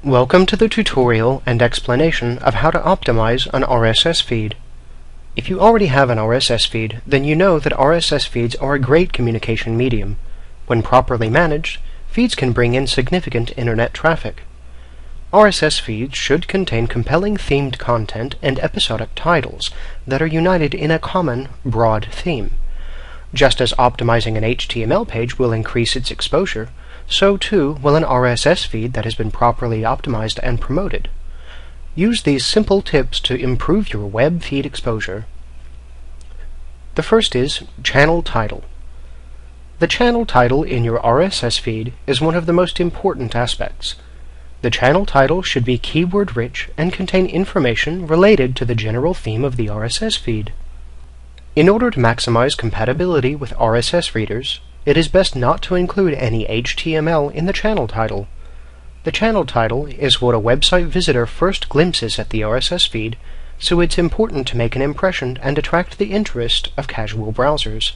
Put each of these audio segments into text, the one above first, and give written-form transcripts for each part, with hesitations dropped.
Welcome to the tutorial and explanation of how to optimize an RSS feed. If you already have an RSS feed, then you know that RSS feeds are a great communication medium. When properly managed, feeds can bring in significant internet traffic. RSS feeds should contain compelling themed content and episodic titles that are united in a common, broad theme. Just as optimizing an HTML page will increase its exposure, so too will an RSS feed that has been properly optimized and promoted. Use these simple tips to improve your web feed exposure. The first is channel title. The channel title in your RSS feed is one of the most important aspects. The channel title should be keyword-rich and contain information related to the general theme of the RSS feed. In order to maximize compatibility with RSS readers, it is best not to include any HTML in the channel title. The channel title is what a website visitor first glimpses at the RSS feed, so it's important to make an impression and attract the interest of casual browsers.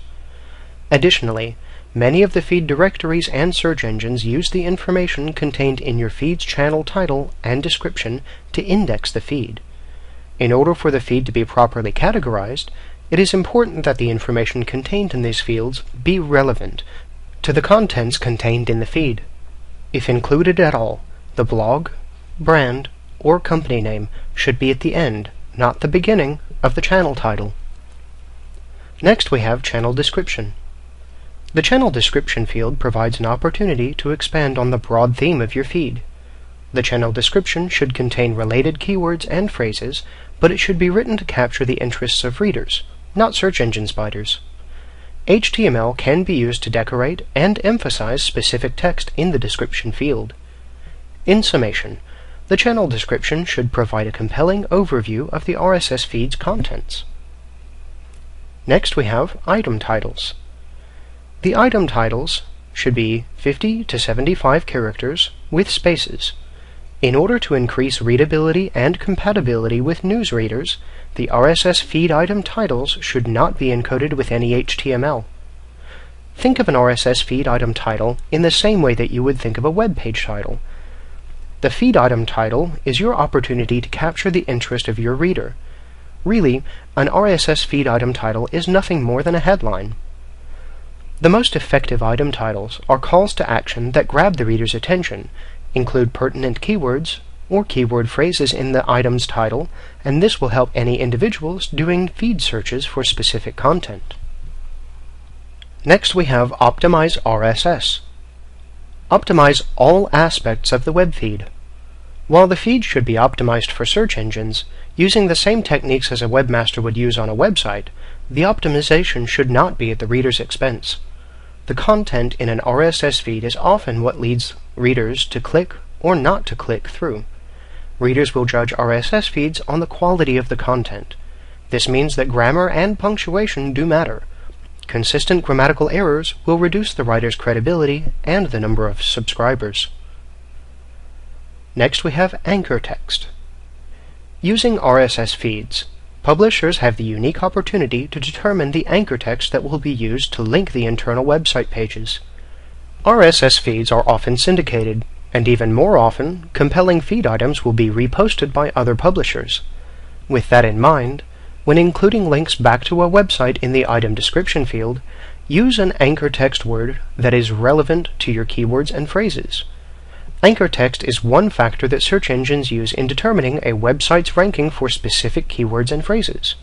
Additionally, many of the feed directories and search engines use the information contained in your feed's channel title and description to index the feed. In order for the feed to be properly categorized, it is important that the information contained in these fields be relevant to the contents contained in the feed. If included at all, the blog, brand, or company name should be at the end, not the beginning, of the channel title. Next we have channel description. The channel description field provides an opportunity to expand on the broad theme of your feed. The channel description should contain related keywords and phrases, but it should be written to capture the interests of readers, not search engine spiders. HTML can be used to decorate and emphasize specific text in the description field. In summation, the channel description should provide a compelling overview of the RSS feed's contents. Next we have item titles. The item titles should be 50 to 75 characters with spaces. In order to increase readability and compatibility with news readers, the RSS feed item titles should not be encoded with any HTML. Think of an RSS feed item title in the same way that you would think of a web page title. The feed item title is your opportunity to capture the interest of your reader. Really, an RSS feed item title is nothing more than a headline. The most effective item titles are calls to action that grab the reader's attention, include pertinent keywords or keyword phrases in the item's title, and this will help any individuals doing feed searches for specific content. Next we have Optimize RSS. Optimize all aspects of the web feed. While the feed should be optimized for search engines, using the same techniques as a webmaster would use on a website, the optimization should not be at the reader's expense. The content in an RSS feed is often what leads readers to click or not to click through. Readers will judge RSS feeds on the quality of the content. This means that grammar and punctuation do matter. Consistent grammatical errors will reduce the writer's credibility and the number of subscribers. Next we have anchor text. Using RSS feeds, publishers have the unique opportunity to determine the anchor text that will be used to link the internal website pages. RSS feeds are often syndicated, and even more often, compelling feed items will be reposted by other publishers. With that in mind, when including links back to a website in the item description field, use an anchor text word that is relevant to your keywords and phrases. Anchor text is one factor that search engines use in determining a website's ranking for specific keywords and phrases.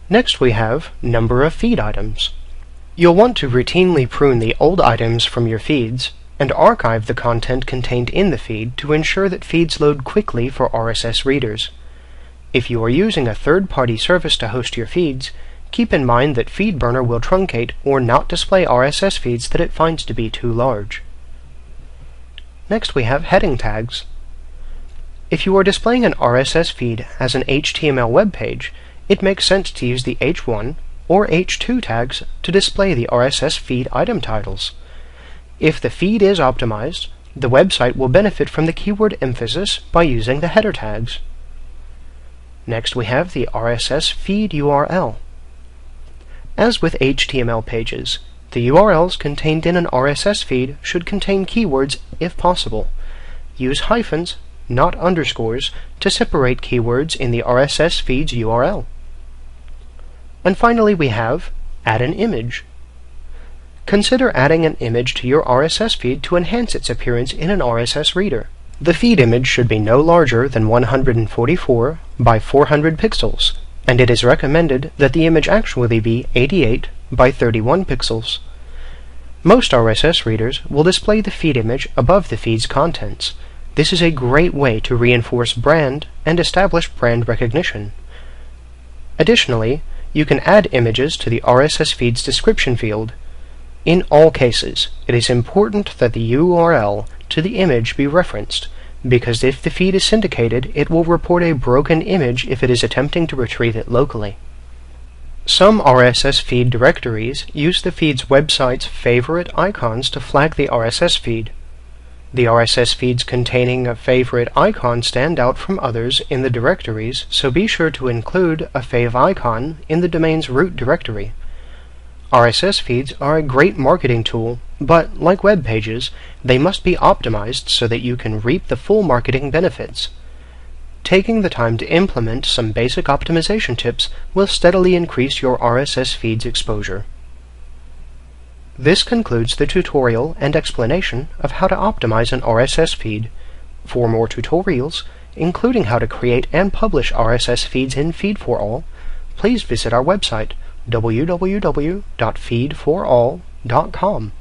Next we have number of feed items. You'll want to routinely prune the old items from your feeds and archive the content contained in the feed to ensure that feeds load quickly for RSS readers. If you are using a third-party service to host your feeds, keep in mind that FeedBurner will truncate or not display RSS feeds that it finds to be too large. Next we have heading tags. If you are displaying an RSS feed as an HTML web page, it makes sense to use the H1 or H2 tags to display the RSS feed item titles. If the feed is optimized, the website will benefit from the keyword emphasis by using the header tags. Next we have the RSS feed URL. As with HTML pages, The URLs contained in an RSS feed should contain keywords if possible. use hyphens, not underscores, to separate keywords in the RSS feed's URL. And finally we have add an image. Consider adding an image to your RSS feed to enhance its appearance in an RSS reader. The feed image should be no larger than 144 by 400 pixels, and it is recommended that the image actually be 88 by 31 pixels. Most RSS readers will display the feed image above the feed's contents. This is a great way to reinforce brand and establish brand recognition. Additionally, you can add images to the RSS feed's description field. In all cases, it is important that the URL to the image be referenced, because if the feed is syndicated, it will report a broken image if it is attempting to retrieve it locally. Some RSS feed directories use the feed's website's favorite icons to flag the RSS feed. The RSS feeds containing a favorite icon stand out from others in the directories, so be sure to include a fav icon in the domain's root directory. RSS feeds are a great marketing tool, but like web pages, they must be optimized so that you can reap the full marketing benefits. Taking the time to implement some basic optimization tips will steadily increase your RSS feed's exposure. This concludes the tutorial and explanation of how to optimize an RSS feed. For more tutorials, including how to create and publish RSS feeds in Feed4All, please visit our website www.feedforall.com.